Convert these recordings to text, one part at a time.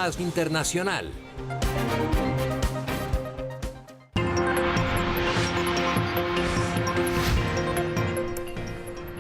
Más Internacional.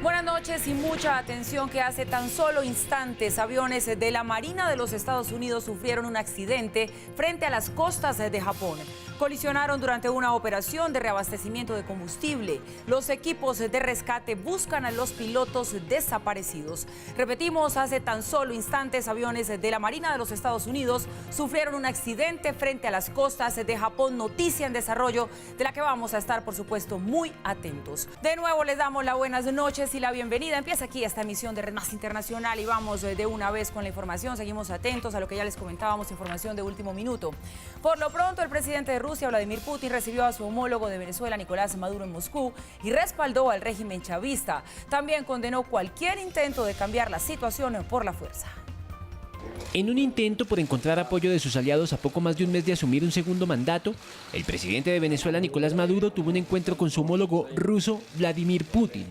Buenas noches y mucha atención que hace tan solo instantes aviones de la Marina de los Estados Unidos sufrieron un accidente frente a las costas de Japón. Colisionaron durante una operación de reabastecimiento de combustible. Los equipos de rescate buscan a los pilotos desaparecidos. Repetimos, hace tan solo instantes aviones de la Marina de los Estados Unidos sufrieron un accidente frente a las costas de Japón. Noticia en desarrollo de la que vamos a estar, por supuesto, muy atentos. De nuevo les damos las buenas noches y la bienvenida. Empieza aquí esta emisión de Red Más Internacional y vamos de una vez con la información. Seguimos atentos a lo que ya les comentábamos, información de último minuto. Por lo pronto, el presidente de Rusia, Vladimir Putin, recibió a su homólogo de Venezuela, Nicolás Maduro, en Moscú y respaldó al régimen chavista. También condenó cualquier intento de cambiar la situación por la fuerza. En un intento por encontrar apoyo de sus aliados a poco más de un mes de asumir un segundo mandato, el presidente de Venezuela, Nicolás Maduro, tuvo un encuentro con su homólogo ruso, Vladimir Putin.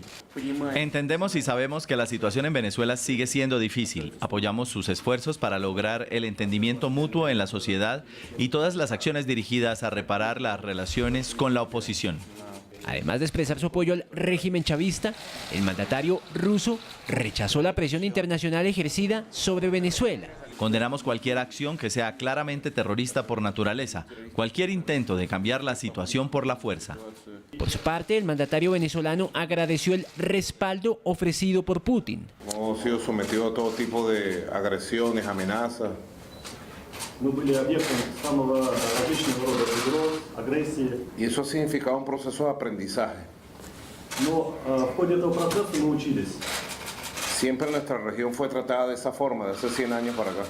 Entendemos y sabemos que la situación en Venezuela sigue siendo difícil. Apoyamos sus esfuerzos para lograr el entendimiento mutuo en la sociedad y todas las acciones dirigidas a reparar las relaciones con la oposición. Además de expresar su apoyo al régimen chavista, el mandatario ruso rechazó la presión internacional ejercida sobre Venezuela. Condenamos cualquier acción que sea claramente terrorista por naturaleza, cualquier intento de cambiar la situación por la fuerza. Por su parte, el mandatario venezolano agradeció el respaldo ofrecido por Putin. Hemos sido sometidos a todo tipo de agresiones, amenazas. Y eso ha significado un proceso de aprendizaje. Siempre nuestra región fue tratada de esa forma, de hace 100 años para acá.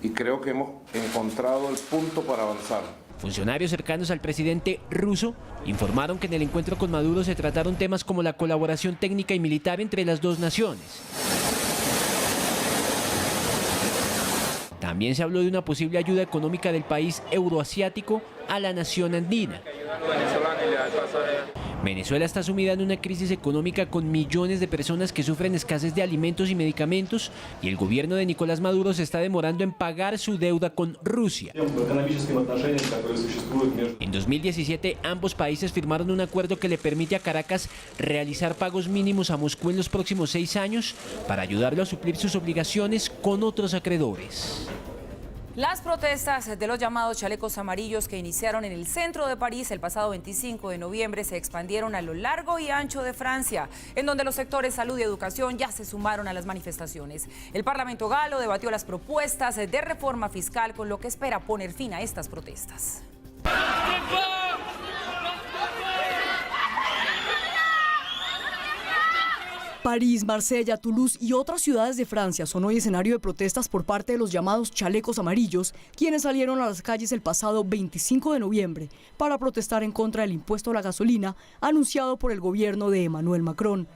Y creo que hemos encontrado el punto para avanzar. Funcionarios cercanos al presidente ruso informaron que en el encuentro con Maduro se trataron temas como la colaboración técnica y militar entre las dos naciones. También se habló de una posible ayuda económica del país euroasiático a la nación andina. Venezuela está sumida en una crisis económica con millones de personas que sufren escasez de alimentos y medicamentos, y el gobierno de Nicolás Maduro se está demorando en pagar su deuda con Rusia. En 2017, ambos países firmaron un acuerdo que le permite a Caracas realizar pagos mínimos a Moscú en los próximos 6 años para ayudarlo a suplir sus obligaciones con otros acreedores. Las protestas de los llamados chalecos amarillos que iniciaron en el centro de París el pasado 25 de noviembre se expandieron a lo largo y ancho de Francia, en donde los sectores salud y educación ya se sumaron a las manifestaciones. El Parlamento galo debatió las propuestas de reforma fiscal, con lo que espera poner fin a estas protestas. París, Marsella, Toulouse y otras ciudades de Francia son hoy escenario de protestas por parte de los llamados chalecos amarillos, quienes salieron a las calles el pasado 25 de noviembre para protestar en contra del impuesto a la gasolina anunciado por el gobierno de Emmanuel Macron.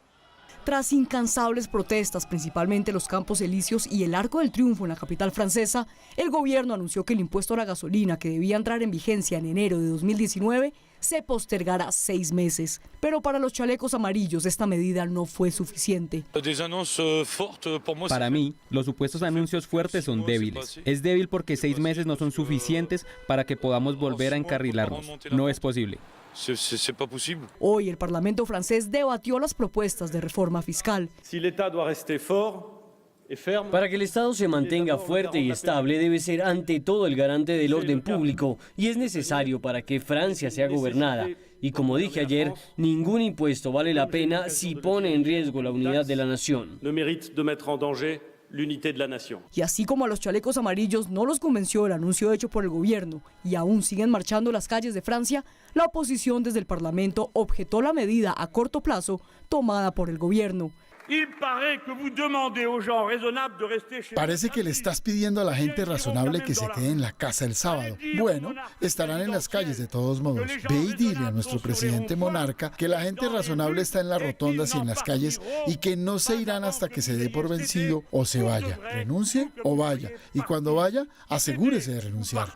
Tras incansables protestas, principalmente en los Campos Elíseos y el Arco del Triunfo en la capital francesa, el gobierno anunció que el impuesto a la gasolina, que debía entrar en vigencia en enero de 2019, se postergará 6 meses. Pero para los chalecos amarillos esta medida no fue suficiente. Para mí, los supuestos anuncios fuertes son débiles. Es débil porque 6 meses no son suficientes para que podamos volver a encarrilarnos. No es posible. Hoy el Parlamento francés debatió las propuestas de reforma fiscal. Para que el Estado se mantenga fuerte y estable, debe ser ante todo el garante del orden público, y es necesario para que Francia sea gobernada. Y como dije ayer, ningún impuesto vale la pena si pone en riesgo la unidad de la nación. Y así como a los chalecos amarillos no los convenció el anuncio hecho por el gobierno y aún siguen marchando las calles de Francia, la oposición desde el Parlamento objetó la medida a corto plazo tomada por el gobierno. Parece que le estás pidiendo a la gente razonable que se quede en la casa el sábado. Bueno, estarán en las calles de todos modos. Ve y dile a nuestro presidente monarca que la gente razonable está en las rotondas y en las calles y que no se irán hasta que se dé por vencido o se vaya. Renuncie o vaya. Y cuando vaya, asegúrese de renunciar.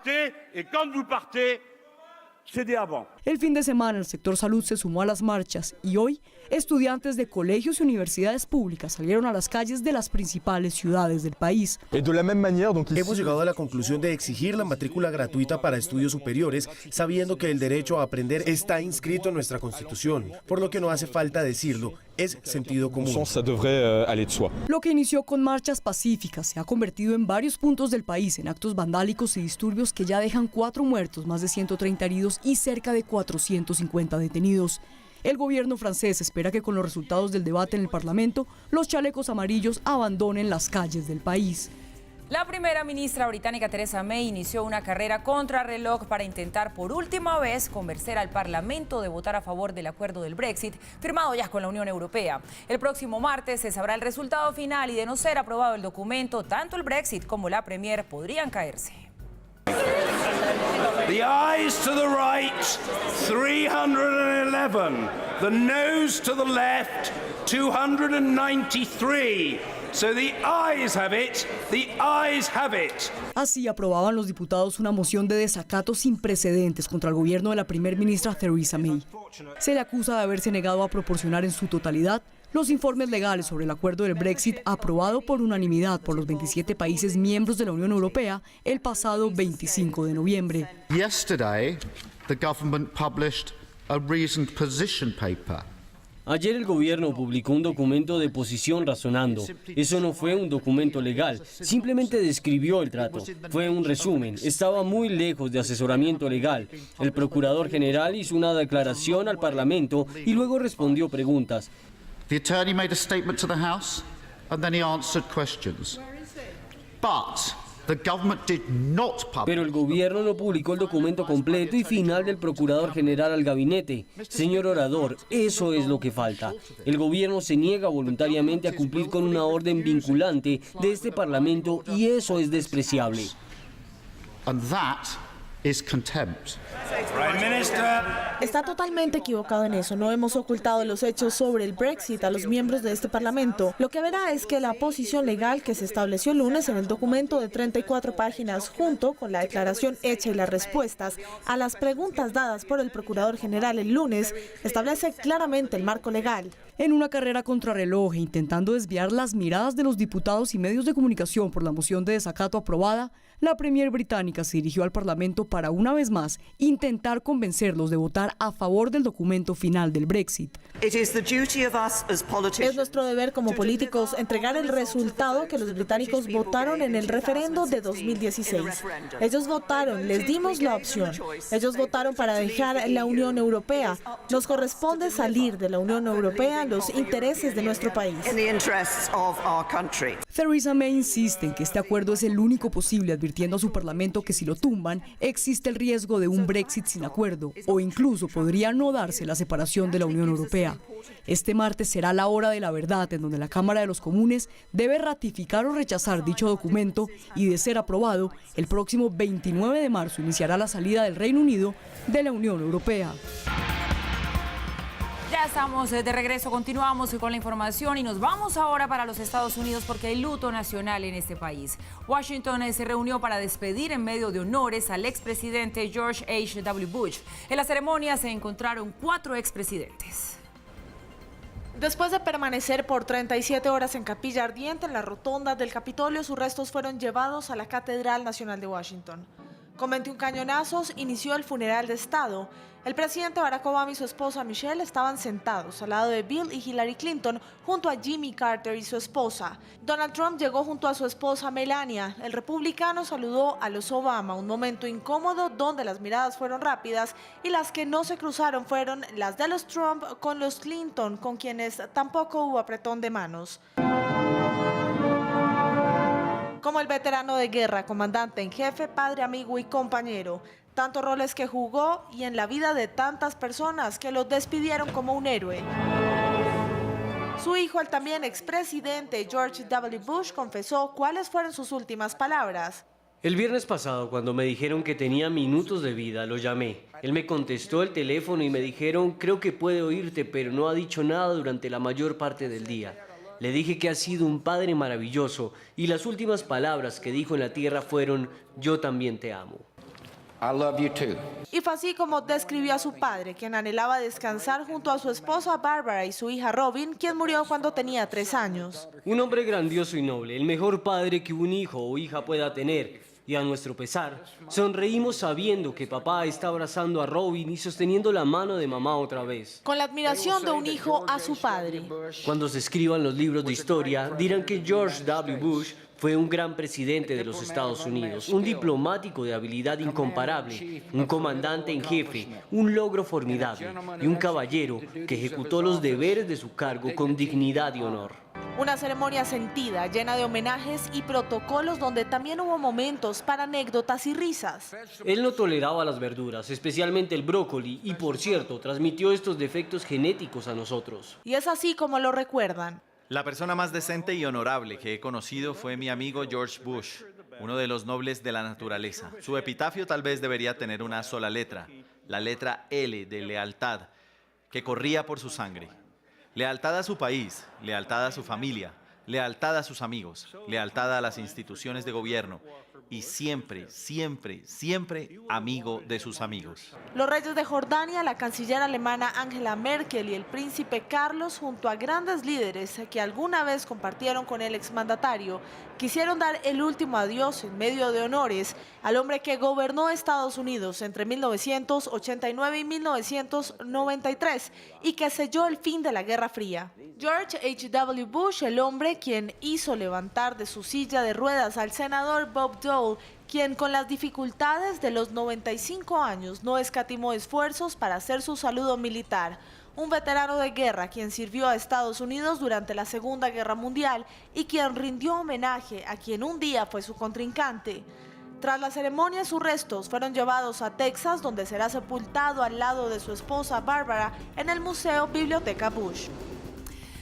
El fin de semana el sector salud se sumó a las marchas y hoy estudiantes de colegios y universidades públicas salieron a las calles de las principales ciudades del país. Hemos llegado a la conclusión de exigir la matrícula gratuita para estudios superiores, sabiendo que el derecho a aprender está inscrito en nuestra Constitución, por lo que no hace falta decirlo, es sentido común. Lo que inició con marchas pacíficas se ha convertido en varios puntos del país en actos vandálicos y disturbios que ya dejan 4 muertos, más de 130 heridos y cerca de 450 detenidos. El gobierno francés espera que con los resultados del debate en el Parlamento, los chalecos amarillos abandonen las calles del país. La primera ministra británica Theresa May inició una carrera contrarreloj para intentar por última vez convencer al Parlamento de votar a favor del acuerdo del Brexit, firmado ya con la Unión Europea. El próximo martes se sabrá el resultado final y de no ser aprobado el documento, tanto el Brexit como la Premier podrían caerse. The ayes to the right, 311. The noes to the left, 293. So the ayes have it, the ayes have it. Así aprobaban los diputados una moción de desacato sin precedentes contra el gobierno de la primer ministra Theresa May. Se le acusa de haberse negado a proporcionar en su totalidad los informes legales sobre el acuerdo del Brexit aprobado por unanimidad por los 27 países miembros de la Unión Europea el pasado 25 de noviembre. Yesterday, the government published a reasoned position paper. Ayer el gobierno publicó un documento de posición razonando. Eso no fue un documento legal, simplemente describió el trato. Fue un resumen, estaba muy lejos de asesoramiento legal. El procurador general hizo una declaración al Parlamento y luego respondió preguntas. The attorney made a statement to the House and then he answered questions. But the government did not publish. Pero el gobierno no publicó el documento completo y final del procurador general al gabinete. Señor orador, eso es lo que falta. El gobierno se niega voluntariamente a cumplir con una orden vinculante de este Parlamento y eso es despreciable. And that is contempt. Está totalmente equivocado en eso. No hemos ocultado los hechos sobre el Brexit a los miembros de este Parlamento. Lo que verá es que la posición legal que se estableció el lunes en el documento de 34 páginas, junto con la declaración hecha y las respuestas a las preguntas dadas por el Procurador General el lunes, establece claramente el marco legal. En una carrera contrarreloj e intentando desviar las miradas de los diputados y medios de comunicación por la moción de desacato aprobada, la premier británica se dirigió al Parlamento para una vez más intentar convencerlos de votar a favor del documento final del Brexit. Es nuestro deber como políticos entregar el resultado que los británicos votaron en el referendo de 2016. Ellos votaron, les dimos la opción. Ellos votaron para dejar la Unión Europea. Nos corresponde salir de la Unión Europea los intereses de nuestro país. Theresa May insiste en que este acuerdo es el único posible, advirtiendo a su Parlamento que si lo tumban, existe el riesgo de un Brexit sin acuerdo o incluso podría no darse la separación de la Unión Europea. Este martes será la hora de la verdad, en donde la Cámara de los Comunes debe ratificar o rechazar dicho documento y, de ser aprobado, el próximo 29 de marzo iniciará la salida del Reino Unido de la Unión Europea. Ya estamos de regreso, continuamos con la información y nos vamos ahora para los Estados Unidos porque hay luto nacional en este país. Washington se reunió para despedir en medio de honores al expresidente George H.W. Bush. En la ceremonia se encontraron 4 expresidentes. Después de permanecer por 37 horas en capilla ardiente en la rotonda del Capitolio, sus restos fueron llevados a la Catedral Nacional de Washington. Con 21 cañonazos inició el funeral de Estado. El presidente Barack Obama y su esposa Michelle estaban sentados al lado de Bill y Hillary Clinton junto a Jimmy Carter y su esposa. Donald Trump llegó junto a su esposa Melania. El republicano saludó a los Obama, un momento incómodo donde las miradas fueron rápidas y las que no se cruzaron fueron las de los Trump con los Clinton, con quienes tampoco hubo apretón de manos. Como el veterano de guerra, comandante en jefe, padre, amigo y compañero. Tantos roles que jugó y en la vida de tantas personas que lo despidieron como un héroe. Su hijo, el también expresidente George W. Bush, confesó cuáles fueron sus últimas palabras. El viernes pasado, cuando me dijeron que tenía minutos de vida, lo llamé. Él me contestó el teléfono y me dijeron, creo que puede oírte, pero no ha dicho nada durante la mayor parte del día. Le dije que ha sido un padre maravilloso y las últimas palabras que dijo en la tierra fueron, yo también te amo. I love you too. Y fue así como describió a su padre, quien anhelaba descansar junto a su esposa Barbara y su hija Robin, quien murió cuando tenía 3 años. Un hombre grandioso y noble, el mejor padre que un hijo o hija pueda tener. Y a nuestro pesar, sonreímos sabiendo que papá está abrazando a Robin y sosteniendo la mano de mamá otra vez. Con la admiración de un hijo a su padre. Cuando se escriban los libros de historia, dirán que George W. Bush fue un gran presidente de los Estados Unidos, un diplomático de habilidad incomparable, un comandante en jefe, un logro formidable y un caballero que ejecutó los deberes de su cargo con dignidad y honor. Una ceremonia sentida, llena de homenajes y protocolos donde también hubo momentos para anécdotas y risas. Él no toleraba las verduras, especialmente el brócoli, y por cierto, transmitió estos defectos genéticos a nosotros. Y es así como lo recuerdan. La persona más decente y honorable que he conocido fue mi amigo George Bush, uno de los nobles de la naturaleza. Su epitafio tal vez debería tener una sola letra, la letra L de lealtad, que corría por su sangre. Lealtad a su país, lealtad a su familia, lealtad a sus amigos, lealtad a las instituciones de gobierno y siempre, siempre, siempre amigo de sus amigos. Los reyes de Jordania, la canciller alemana Angela Merkel y el príncipe Carlos, junto a grandes líderes que alguna vez compartieron con el exmandatario, quisieron dar el último adiós en medio de honores al hombre que gobernó Estados Unidos entre 1989 y 1993 y que selló el fin de la Guerra Fría. George H.W. Bush, el hombre quien hizo levantar de su silla de ruedas al senador Bob Dole, quien con las dificultades de los 95 años no escatimó esfuerzos para hacer su saludo militar. Un veterano de guerra quien sirvió a Estados Unidos durante la Segunda Guerra Mundial y quien rindió homenaje a quien un día fue su contrincante. Tras la ceremonia, sus restos fueron llevados a Texas, donde será sepultado al lado de su esposa Barbara en el Museo Biblioteca Bush.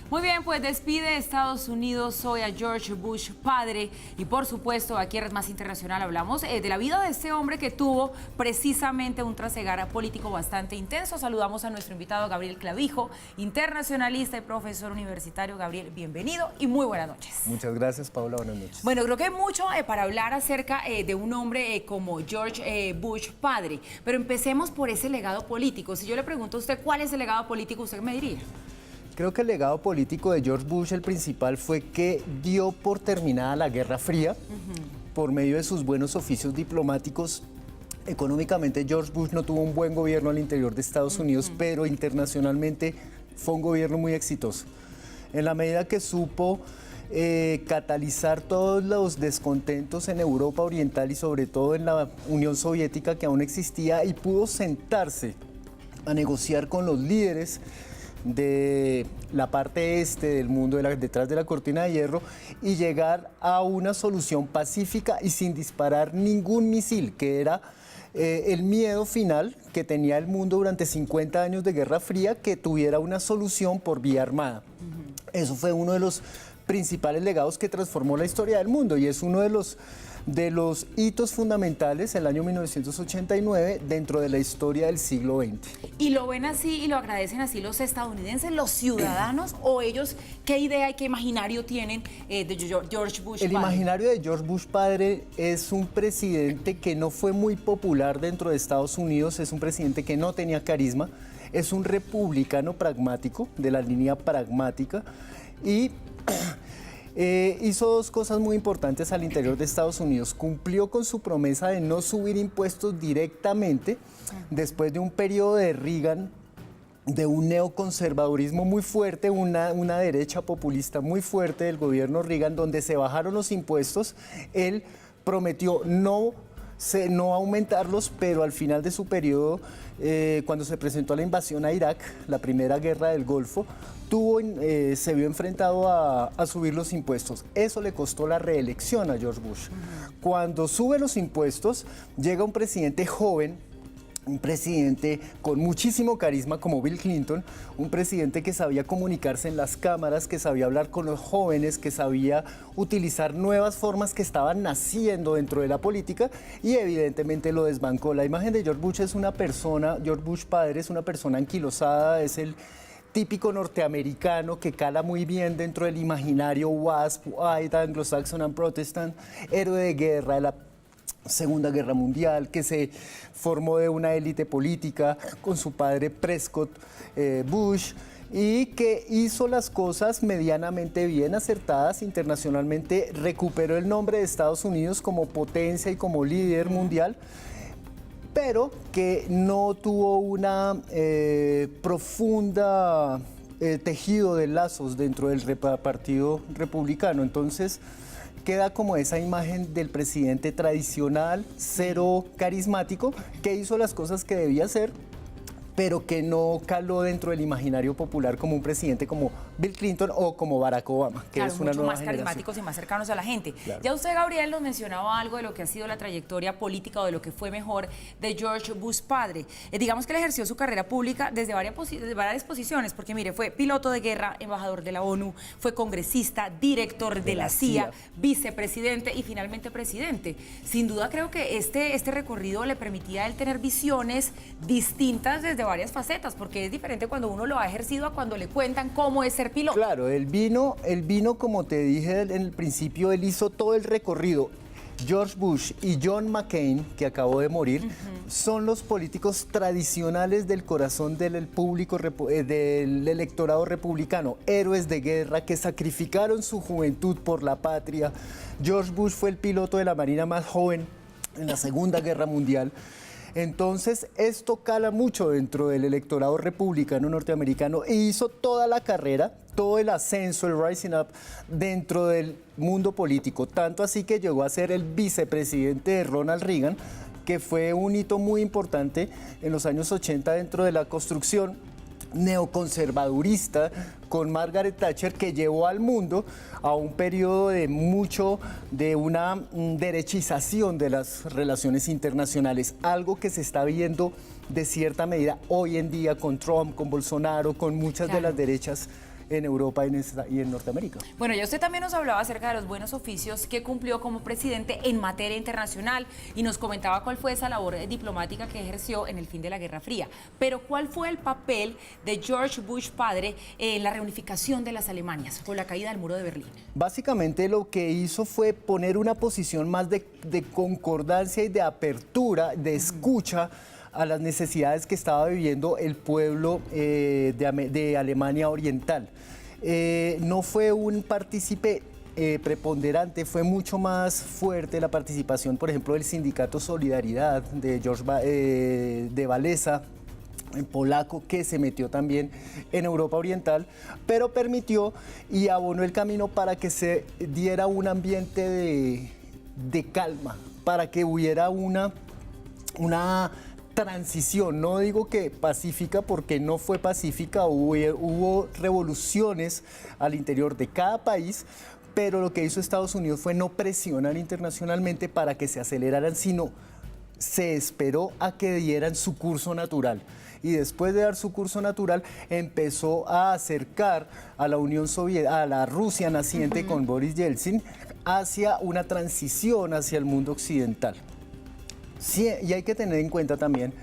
Muy bien, pues despide Estados Unidos hoy a George Bush padre y por supuesto aquí en Red Más Internacional hablamos de la vida de este hombre que tuvo precisamente un trasegar político bastante intenso. Saludamos a nuestro invitado Gabriel Clavijo, internacionalista y profesor universitario. Gabriel, bienvenido y muy buenas noches. Muchas gracias, Paula, buenas noches. Bueno, creo que hay mucho para hablar acerca de un hombre como George Bush padre, pero empecemos por ese legado político. Si yo le pregunto a usted cuál es el legado político, ¿usted qué me diría? Creo que el legado político de George Bush, el principal, fue que dio por terminada la Guerra Fría por medio de sus buenos oficios diplomáticos. Económicamente, George Bush no tuvo un buen gobierno al interior de Estados Unidos, pero internacionalmente fue un gobierno muy exitoso. En la medida que supo catalizar todos los descontentos en Europa Oriental y sobre todo en la Unión Soviética que aún existía, y pudo sentarse a negociar con los líderes de la parte este del mundo, detrás de la cortina de hierro, y llegar a una solución pacífica y sin disparar ningún misil, que era el miedo final que tenía el mundo durante 50 años de Guerra Fría, que tuviera una solución por vía armada. Eso fue uno de los principales legados que transformó la historia del mundo y es uno de los hitos fundamentales el año 1989 dentro de la historia del siglo XX. ¿Y lo ven así y lo agradecen así los estadounidenses, los ciudadanos, o ellos qué idea y qué imaginario tienen de George Bush padre? El imaginario de George Bush padre es un presidente que no fue muy popular dentro de Estados Unidos, es un presidente que no tenía carisma, es un republicano pragmático, de la línea pragmática, y hizo dos cosas muy importantes al interior de Estados Unidos. Cumplió con su promesa de no subir impuestos directamente después de un periodo de Reagan, de un neoconservadurismo muy fuerte, una derecha populista muy fuerte del gobierno Reagan, donde se bajaron los impuestos. Él prometió no aumentarlos, pero al final de su periodo, cuando se presentó la invasión a Irak, la primera guerra del Golfo, se vio enfrentado a subir los impuestos. Eso le costó la reelección a George Bush. Cuando sube los impuestos, llega un presidente joven, un presidente con muchísimo carisma como Bill Clinton, un presidente que sabía comunicarse en las cámaras, que sabía hablar con los jóvenes, que sabía utilizar nuevas formas que estaban naciendo dentro de la política y evidentemente lo desbancó. La imagen de George Bush George Bush padre es una persona anquilosada, es el típico norteamericano que cala muy bien dentro del imaginario WASP, White, Anglo-Saxon and Protestant, héroe de guerra, Segunda Guerra Mundial, que se formó de una élite política con su padre Prescott Bush, y que hizo las cosas medianamente bien, acertadas internacionalmente, recuperó el nombre de Estados Unidos como potencia y como líder mundial, pero que no tuvo una profunda tejido de lazos dentro del Partido Republicano. Entonces queda como esa imagen del presidente tradicional, cero carismático, que hizo las cosas que debía hacer, pero que no caló dentro del imaginario popular como un presidente como Bill Clinton o como Barack Obama, que claro, es una mucho nueva más generación. carismáticos y más cercanos a la gente. Claro. Ya usted, Gabriel, nos mencionaba algo de lo que ha sido la trayectoria política o de lo que fue mejor de George Bush padre. Digamos que él ejerció su carrera pública desde varias posiciones, porque mire, fue piloto de guerra, embajador de la ONU, fue congresista, director de la CIA, vicepresidente y finalmente presidente. Sin duda creo que este recorrido le permitía a él tener visiones distintas desde varias facetas, porque es diferente cuando uno lo ha ejercido a cuando le cuentan cómo es ser piloto. Claro, él vino, como te dije en el principio, él hizo todo el recorrido. George Bush y John McCain, que acabó de morir, son los políticos tradicionales del corazón del público, del electorado republicano, héroes de guerra que sacrificaron su juventud por la patria. George Bush fue el piloto de la Marina más joven en la Segunda Guerra Mundial. Entonces, esto cala mucho dentro del electorado republicano norteamericano e hizo toda la carrera, todo el ascenso, el rising up dentro del mundo político. Tanto así que llegó a ser el vicepresidente de Ronald Reagan, que fue un hito muy importante en los años 80 dentro de la construcción neoconservadurista con Margaret Thatcher, que llevó al mundo a un periodo de una derechización de las relaciones internacionales, algo que se está viendo de cierta medida hoy en día con Trump, con Bolsonaro, con muchas de las derechas en Europa y en Norteamérica. Bueno, ya usted también nos hablaba acerca de los buenos oficios que cumplió como presidente en materia internacional y nos comentaba cuál fue esa labor diplomática que ejerció en el fin de la Guerra Fría. Pero ¿cuál fue el papel de George Bush padre en la reunificación de las Alemanias con la caída del muro de Berlín? Básicamente lo que hizo fue poner una posición más de concordancia y de apertura, de escucha a las necesidades que estaba viviendo el pueblo de Alemania Oriental. No fue un partícipe preponderante, fue mucho más fuerte la participación, por ejemplo, del sindicato Solidaridad de Walesa, en polaco, que se metió también en Europa Oriental, pero permitió y abonó el camino para que se diera un ambiente de calma, para que hubiera una transición, no digo que pacífica porque no fue pacífica, hubo revoluciones al interior de cada país, pero lo que hizo Estados Unidos fue no presionar internacionalmente para que se aceleraran, sino se esperó a que dieran su curso natural. Y después de dar su curso natural, empezó a acercar a la Unión Soviética, a la Rusia naciente con Boris Yeltsin, hacia una transición hacia el mundo occidental. Sí, y hay que tener en cuenta también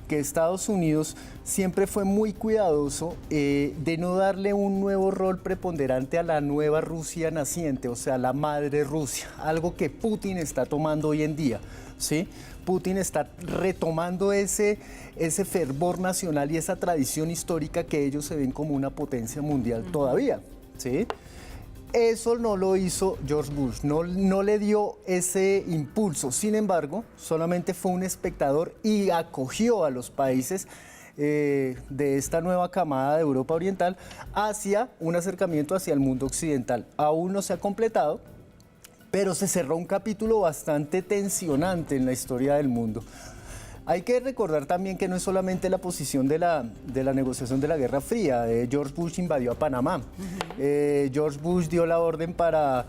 que Estados Unidos siempre fue muy cuidadoso de no darle un nuevo rol preponderante a la nueva Rusia naciente, o sea, la madre Rusia, algo que Putin está tomando hoy en día, ¿sí? Putin está retomando ese fervor nacional y esa tradición histórica que ellos se ven como una potencia mundial todavía, ¿sí? Eso no lo hizo George Bush, no le dio ese impulso. Sin embargo, solamente fue un espectador y acogió a los países de esta nueva camada de Europa Oriental hacia un acercamiento hacia el mundo occidental. Aún no se ha completado, pero se cerró un capítulo bastante tensionante en la historia del mundo. Hay que recordar también que no es solamente la posición de la negociación de la Guerra Fría. George Bush invadió a Panamá. George Bush dio la orden para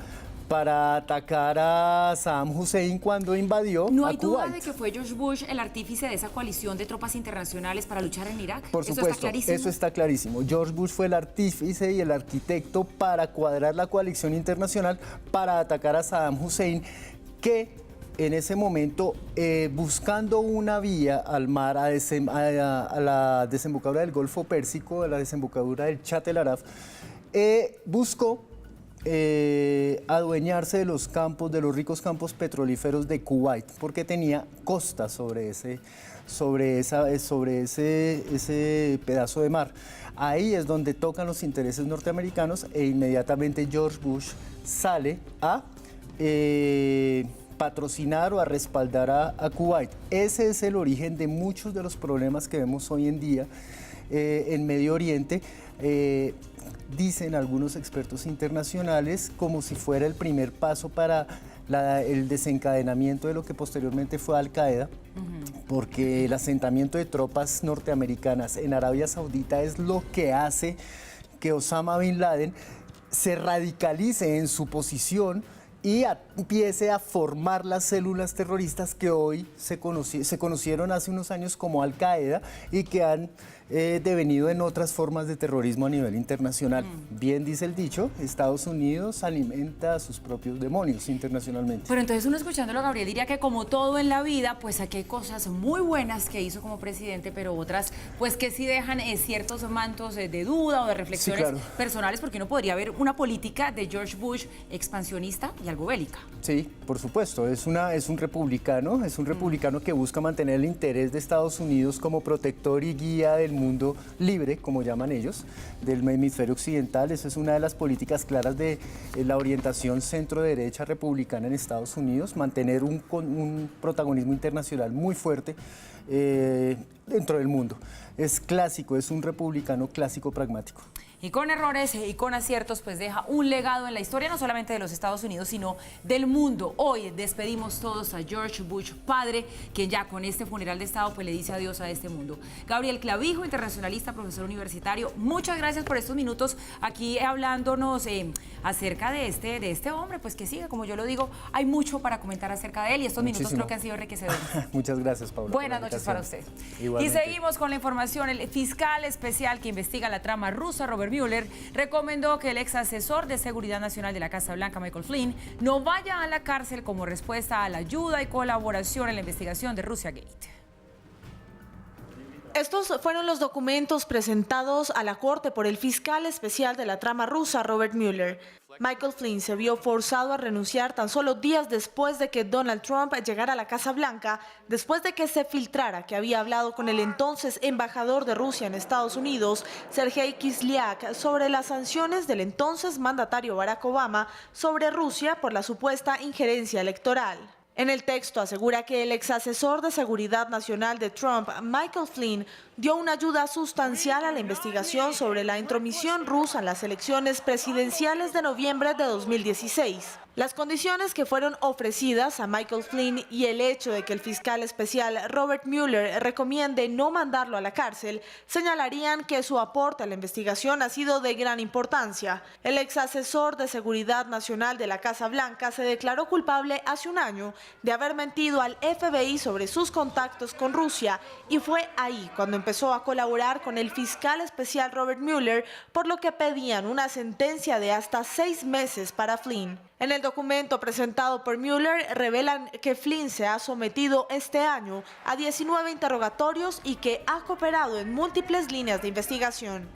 atacar a Saddam Hussein cuando invadió a Kuwait. ¿No hay duda de que fue George Bush el artífice de esa coalición de tropas internacionales para luchar en Irak? Por supuesto, eso está clarísimo. George Bush fue el artífice y el arquitecto para cuadrar la coalición internacional para atacar a Saddam Hussein, que en ese momento, buscando una vía al mar, a la desembocadura del Golfo Pérsico, a la desembocadura del Chat el Arab, buscó adueñarse de los campos, de los ricos campos petrolíferos de Kuwait, porque tenía costa sobre ese pedazo de mar. Ahí es donde tocan los intereses norteamericanos e inmediatamente George Bush sale a patrocinar o a respaldar a Kuwait. Ese es el origen de muchos de los problemas que vemos hoy en día en Medio Oriente. Dicen algunos expertos internacionales como si fuera el primer paso para el desencadenamiento de lo que posteriormente fue Al-Qaeda, porque el asentamiento de tropas norteamericanas en Arabia Saudita es lo que hace que Osama Bin Laden se radicalice en su posición y empiece a formar las células terroristas que hoy se conocieron hace unos años como Al-Qaeda y que han devenido en otras formas de terrorismo a nivel internacional. Bien dice el dicho, Estados Unidos alimenta a sus propios demonios internacionalmente. Pero entonces uno escuchándolo, Gabriel, diría que como todo en la vida, pues aquí hay cosas muy buenas que hizo como presidente, pero otras pues que sí dejan ciertos mantos de duda o de reflexiones personales, porque uno podría ver una política de George Bush expansionista y algo bélica. Sí, por supuesto, es un republicano que busca mantener el interés de Estados Unidos como protector y guía del mundo libre, como llaman ellos, del hemisferio occidental. Esa es una de las políticas claras de la orientación centro-derecha republicana en Estados Unidos, mantener un protagonismo internacional muy fuerte dentro del mundo. Es clásico, es un republicano clásico pragmático. Y con errores y con aciertos, pues deja un legado en la historia, no solamente de los Estados Unidos, sino del mundo. Hoy despedimos todos a George Bush padre, quien ya con este funeral de Estado pues le dice adiós a este mundo. Gabriel Clavijo, internacionalista, profesor universitario, muchas gracias por estos minutos aquí hablándonos acerca de este hombre, pues que sigue, como yo lo digo, hay mucho para comentar acerca de él y estos minutos creo que han sido enriquecedores. Muchas gracias, Paula. Buenas noches para usted. Igualmente. Y seguimos con la información. El fiscal especial que investiga la trama rusa, Robert Mueller, recomendó que el ex asesor de seguridad nacional de la Casa Blanca, Michael Flynn, no vaya a la cárcel como respuesta a la ayuda y colaboración en la investigación de Russiagate. Estos fueron los documentos presentados a la Corte por el fiscal especial de la trama rusa, Robert Mueller. Michael Flynn se vio forzado a renunciar tan solo días después de que Donald Trump llegara a la Casa Blanca, después de que se filtrara que había hablado con el entonces embajador de Rusia en Estados Unidos, Sergei Kislyak, sobre las sanciones del entonces mandatario Barack Obama sobre Rusia por la supuesta injerencia electoral. En el texto asegura que el ex asesor de seguridad nacional de Trump, Michael Flynn, dio una ayuda sustancial a la investigación sobre la intromisión rusa en las elecciones presidenciales de noviembre de 2016. Las condiciones que fueron ofrecidas a Michael Flynn y el hecho de que el fiscal especial Robert Mueller recomiende no mandarlo a la cárcel señalarían que su aporte a la investigación ha sido de gran importancia. El ex asesor de seguridad nacional de la Casa Blanca se declaró culpable hace un año de haber mentido al FBI sobre sus contactos con Rusia y fue ahí cuando empezó a colaborar con el fiscal especial Robert Mueller, por lo que pedían una sentencia de hasta 6 meses para Flynn. En el documento presentado por Mueller revelan que Flynn se ha sometido este año a 19 interrogatorios y que ha cooperado en múltiples líneas de investigación.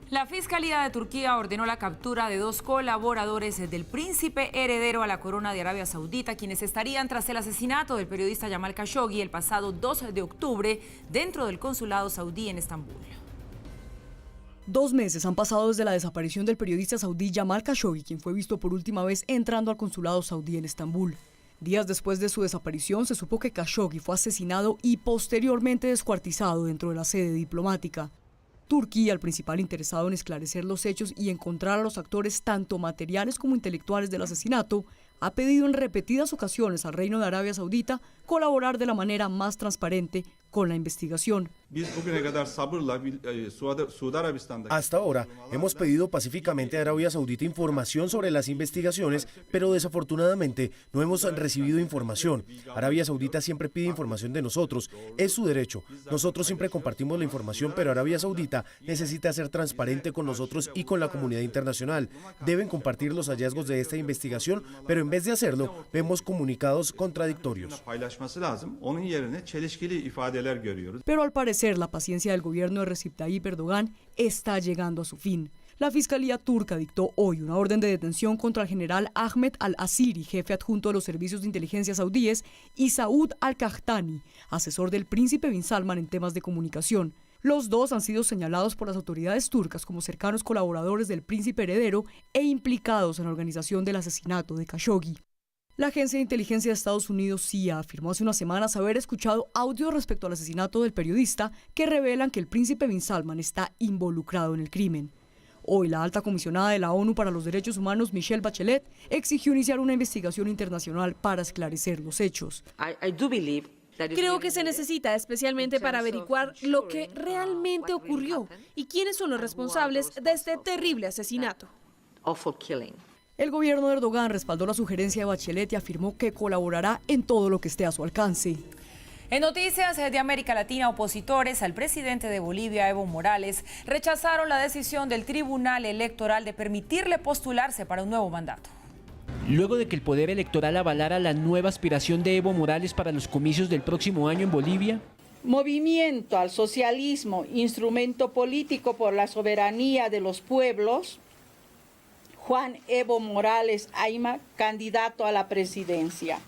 La Fiscalía de Turquía ordenó la captura de 2 colaboradores del príncipe heredero a la corona de Arabia Saudita, quienes estarían tras el asesinato del periodista Jamal Khashoggi el pasado 2 de octubre dentro del consulado saudí en Estambul. 2 meses han pasado desde la desaparición del periodista saudí Jamal Khashoggi, quien fue visto por última vez entrando al consulado saudí en Estambul. Días después de su desaparición, se supo que Khashoggi fue asesinado y posteriormente descuartizado dentro de la sede diplomática. Turquía, el principal interesado en esclarecer los hechos y encontrar a los actores tanto materiales como intelectuales del asesinato, ha pedido en repetidas ocasiones al Reino de Arabia Saudita colaborar de la manera más transparente con la investigación. Hasta ahora hemos pedido pacíficamente a Arabia Saudita información sobre las investigaciones, pero desafortunadamente no hemos recibido información. Arabia Saudita siempre pide información de nosotros, es su derecho. Nosotros siempre compartimos la información, pero Arabia Saudita necesita ser transparente con nosotros y con la comunidad internacional. Deben compartir los hallazgos de esta investigación, pero en vez de hacerlo, vemos comunicados contradictorios. Pero al parecer la paciencia del gobierno de Recep Tayyip Erdogan está llegando a su fin. La Fiscalía turca dictó hoy una orden de detención contra el general Ahmed al-Asiri, jefe adjunto de los servicios de inteligencia saudíes, y Saud al-Qahtani, asesor del príncipe bin Salman en temas de comunicación. Los dos han sido señalados por las autoridades turcas como cercanos colaboradores del príncipe heredero e implicados en la organización del asesinato de Khashoggi. La agencia de inteligencia de Estados Unidos, CIA, afirmó hace unas semanas haber escuchado audios respecto al asesinato del periodista que revelan que el príncipe bin Salman está involucrado en el crimen. Hoy, la alta comisionada de la ONU para los Derechos Humanos, Michelle Bachelet, exigió iniciar una investigación internacional para esclarecer los hechos. Creo que se necesita, especialmente para averiguar lo que realmente ocurrió y quiénes son los responsables de este terrible asesinato. El gobierno de Erdogan respaldó la sugerencia de Bachelet y afirmó que colaborará en todo lo que esté a su alcance. En noticias de América Latina, opositores al presidente de Bolivia, Evo Morales, rechazaron la decisión del Tribunal Electoral de permitirle postularse para un nuevo mandato. Luego de que el Poder Electoral avalara la nueva aspiración de Evo Morales para los comicios del próximo año en Bolivia, Movimiento al Socialismo, instrumento político por la soberanía de los pueblos, Juan Evo Morales Ayma, candidato a la presidencia.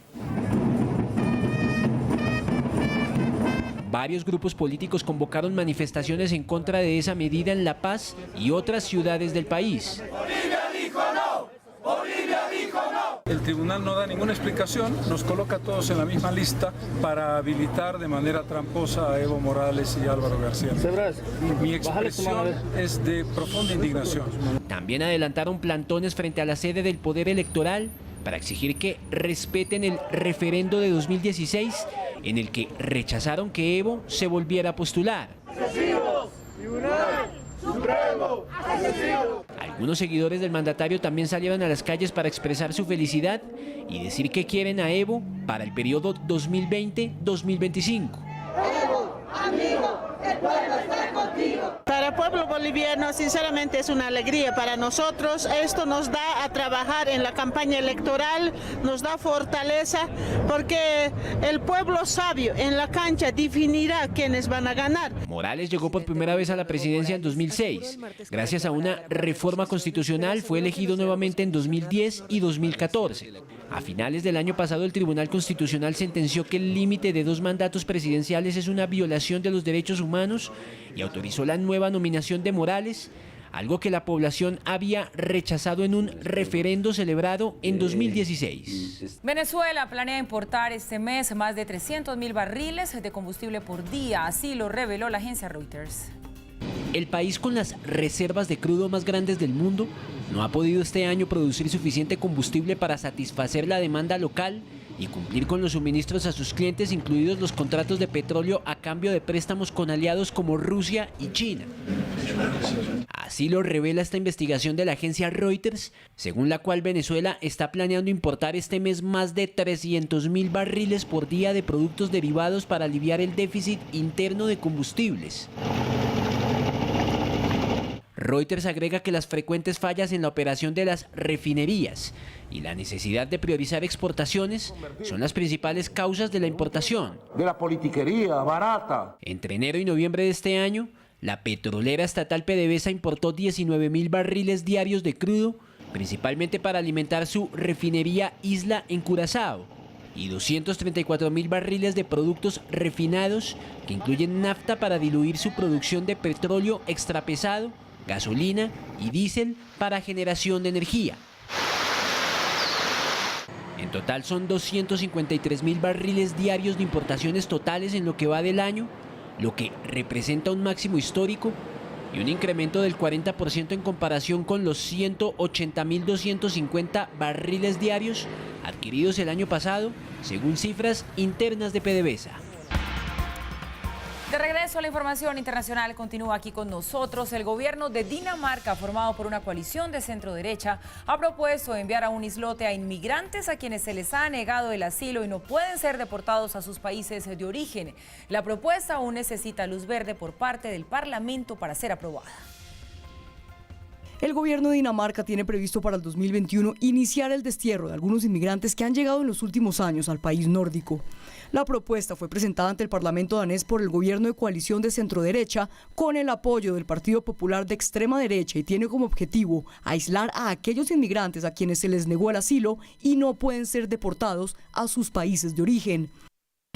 varios grupos políticos convocaron manifestaciones en contra de esa medida en La Paz y otras ciudades del país. Bolivia dijo no. Bolivia dijo no. El tribunal no da ninguna explicación, nos coloca a todos en la misma lista para habilitar de manera tramposa a Evo Morales y Álvaro García. Mi expresión es de profunda indignación. También adelantaron plantones frente a la sede del Poder Electoral para exigir que respeten el referendo de 2016 en el que rechazaron que Evo se volviera a postular. ¡Asesinos! ¡Tribunal Supremo! ¡Asesinos! Algunos seguidores del mandatario también salieron a las calles para expresar su felicidad y decir que quieren a Evo para el periodo 2020-2025. Evo, amigo, el pueblo está contigo. Para el pueblo boliviano, sinceramente, es una alegría para nosotros. Esto nos da a trabajar en la campaña electoral, nos da fortaleza, porque el pueblo sabio en la cancha definirá quiénes van a ganar. Morales llegó por primera vez a la presidencia en 2006. Gracias a una reforma constitucional fue elegido nuevamente en 2010 y 2014. A finales del año pasado, el Tribunal Constitucional sentenció que el límite de 2 mandatos presidenciales es una violación de los derechos humanos y autorizó la nueva nominación de Morales, algo que la población había rechazado en un referendo celebrado en 2016. Venezuela planea importar este mes más de 300.000 barriles de combustible por día, así lo reveló la agencia Reuters. El país con las reservas de crudo más grandes del mundo no ha podido este año producir suficiente combustible para satisfacer la demanda local y cumplir con los suministros a sus clientes, incluidos los contratos de petróleo a cambio de préstamos con aliados como Rusia y China. Así lo revela esta investigación de la agencia Reuters, según la cual Venezuela está planeando importar este mes más de 300.000 barriles por día de productos derivados para aliviar el déficit interno de combustibles. Reuters agrega que las frecuentes fallas en la operación de las refinerías y la necesidad de priorizar exportaciones son las principales causas de la importación. De la politiquería barata. Entre enero y noviembre de este año, la petrolera estatal PDVSA importó 19.000 barriles diarios de crudo, principalmente para alimentar su refinería Isla en Curazao, y 234.000 barriles de productos refinados que incluyen nafta para diluir su producción de petróleo extrapesado, gasolina y diésel para generación de energía. En total son 253.000 barriles diarios de importaciones totales en lo que va del año, lo que representa un máximo histórico y un incremento del 40% en comparación con los 180.250 barriles diarios adquiridos el año pasado, según cifras internas de PDVSA. De regreso a la información internacional, continúa aquí con nosotros. El gobierno de Dinamarca, formado por una coalición de centro-derecha, ha propuesto enviar a un islote a inmigrantes a quienes se les ha negado el asilo y no pueden ser deportados a sus países de origen. La propuesta aún necesita luz verde por parte del Parlamento para ser aprobada. El gobierno de Dinamarca tiene previsto para el 2021 iniciar el destierro de algunos inmigrantes que han llegado en los últimos años al país nórdico. La propuesta fue presentada ante el Parlamento danés por el gobierno de coalición de centroderecha con el apoyo del Partido Popular de extrema derecha y tiene como objetivo aislar a aquellos inmigrantes a quienes se les negó el asilo y no pueden ser deportados a sus países de origen.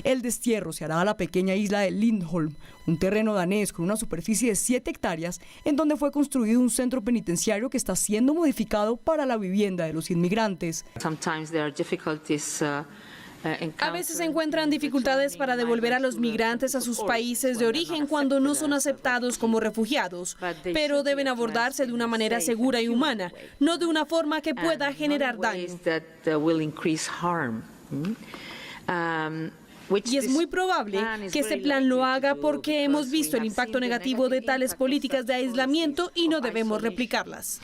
El destierro se hará a la pequeña isla de Lindholm, un terreno danés con una superficie de 7 hectáreas, en donde fue construido un centro penitenciario que está siendo modificado para la vivienda de los inmigrantes. A veces se encuentran dificultades para devolver a los migrantes a sus países de origen cuando no son aceptados como refugiados, pero deben abordarse de una manera segura y humana, no de una forma que pueda generar daño. Y es muy probable que este plan lo haga porque hemos visto el impacto negativo de tales políticas de aislamiento y no debemos replicarlas.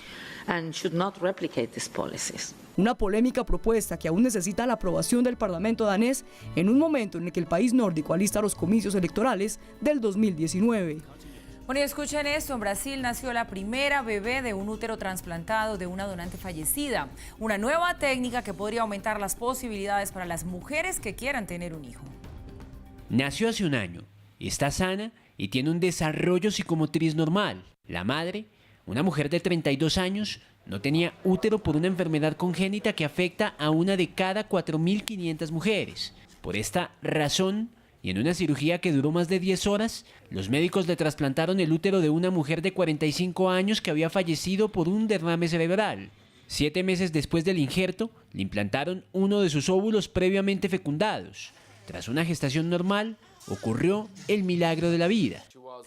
Una polémica propuesta que aún necesita la aprobación del Parlamento danés en un momento en el que el país nórdico alista los comicios electorales del 2019. Bueno, y escuchen esto, en Brasil nació la primera bebé de un útero trasplantado de una donante fallecida. Una nueva técnica que podría aumentar las posibilidades para las mujeres que quieran tener un hijo. Nació hace un año, está sana y tiene un desarrollo psicomotriz normal. La madre, una mujer de 32 años, no tenía útero por una enfermedad congénita que afecta a una de cada 4.500 mujeres. Por esta razón, y en una cirugía que duró más de 10 horas, los médicos le trasplantaron el útero de una mujer de 45 años que había fallecido por un derrame cerebral. 7 meses después del injerto, le implantaron uno de sus óvulos previamente fecundados. Tras una gestación normal, ocurrió el milagro de la vida.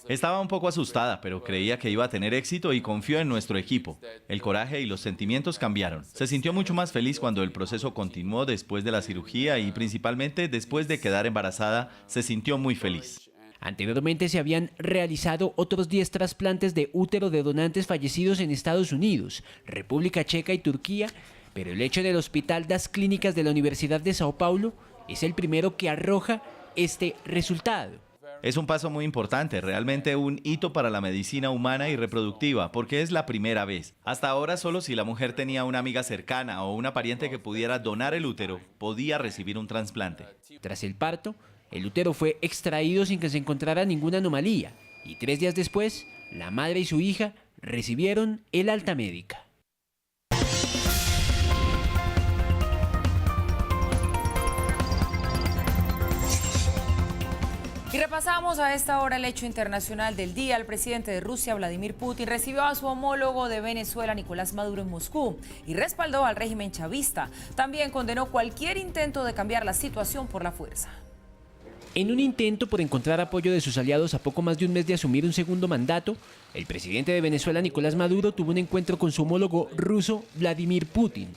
Estaba un poco asustada, pero creía que iba a tener éxito y confió en nuestro equipo. El coraje y los sentimientos cambiaron. Se sintió mucho más feliz cuando el proceso continuó después de la cirugía y principalmente después de quedar embarazada, se sintió muy feliz. Anteriormente se habían realizado otros 10 trasplantes de útero de donantes fallecidos en Estados Unidos, República Checa y Turquía, pero el hecho del Hospital das Clínicas de la Universidad de Sao Paulo es el primero que arroja este resultado. Es un paso muy importante, realmente un hito para la medicina humana y reproductiva, porque es la primera vez. Hasta ahora solo si la mujer tenía una amiga cercana o una pariente que pudiera donar el útero, podía recibir un trasplante. Tras el parto, el útero fue extraído sin que se encontrara ninguna anomalía, y 3 días después, la madre y su hija recibieron el alta médica. Y repasamos a esta hora el hecho internacional del día. El presidente de Rusia, Vladimir Putin, recibió a su homólogo de Venezuela, Nicolás Maduro, en Moscú y respaldó al régimen chavista. También condenó cualquier intento de cambiar la situación por la fuerza. En un intento por encontrar apoyo de sus aliados a poco más de un mes de asumir un segundo mandato, el presidente de Venezuela, Nicolás Maduro, tuvo un encuentro con su homólogo ruso, Vladimir Putin.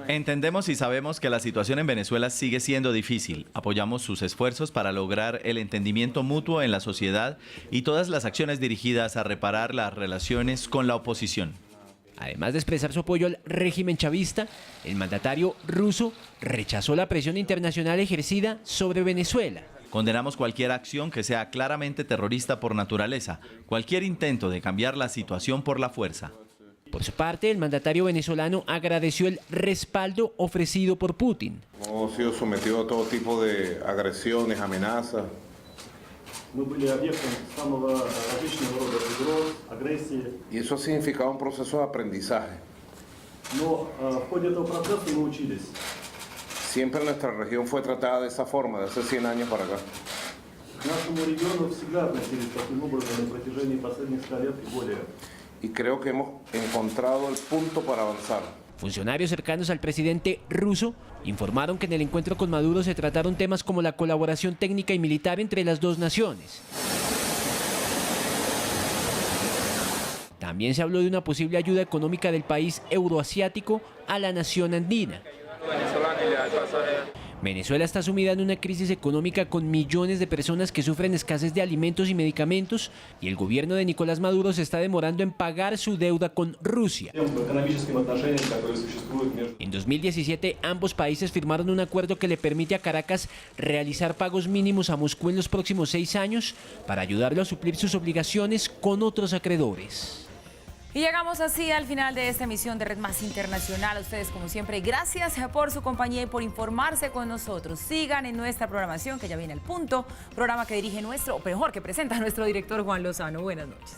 Entendemos y sabemos que la situación en Venezuela sigue siendo difícil. Apoyamos sus esfuerzos para lograr el entendimiento mutuo en la sociedad y todas las acciones dirigidas a reparar las relaciones con la oposición. Además de expresar su apoyo al régimen chavista, el mandatario ruso rechazó la presión internacional ejercida sobre Venezuela. Condenamos cualquier acción que sea claramente terrorista por naturaleza, cualquier intento de cambiar la situación por la fuerza. Por su parte, el mandatario venezolano agradeció el respaldo ofrecido por Putin. Hemos sido sometidos a todo tipo de agresiones, amenazas. Y eso ha significado un proceso de aprendizaje. Siempre nuestra región fue tratada de esa forma, de hace 100 años para acá. Y creo que hemos encontrado el punto para avanzar. Funcionarios cercanos al presidente ruso informaron que en el encuentro con Maduro se trataron temas como la colaboración técnica y militar entre las dos naciones. También se habló de una posible ayuda económica del país euroasiático a la nación andina. Venezuela está sumida en una crisis económica con millones de personas que sufren escasez de alimentos y medicamentos, y el gobierno de Nicolás Maduro se está demorando en pagar su deuda con Rusia. En 2017, ambos países firmaron un acuerdo que le permite a Caracas realizar pagos mínimos a Moscú en los próximos 6 años para ayudarlo a suplir sus obligaciones con otros acreedores. Y llegamos así al final de esta emisión de Red Más Internacional. A ustedes, como siempre, gracias por su compañía y por informarse con nosotros. Sigan en nuestra programación, que ya viene al punto. Programa que dirige que presenta nuestro director Juan Lozano. Buenas noches.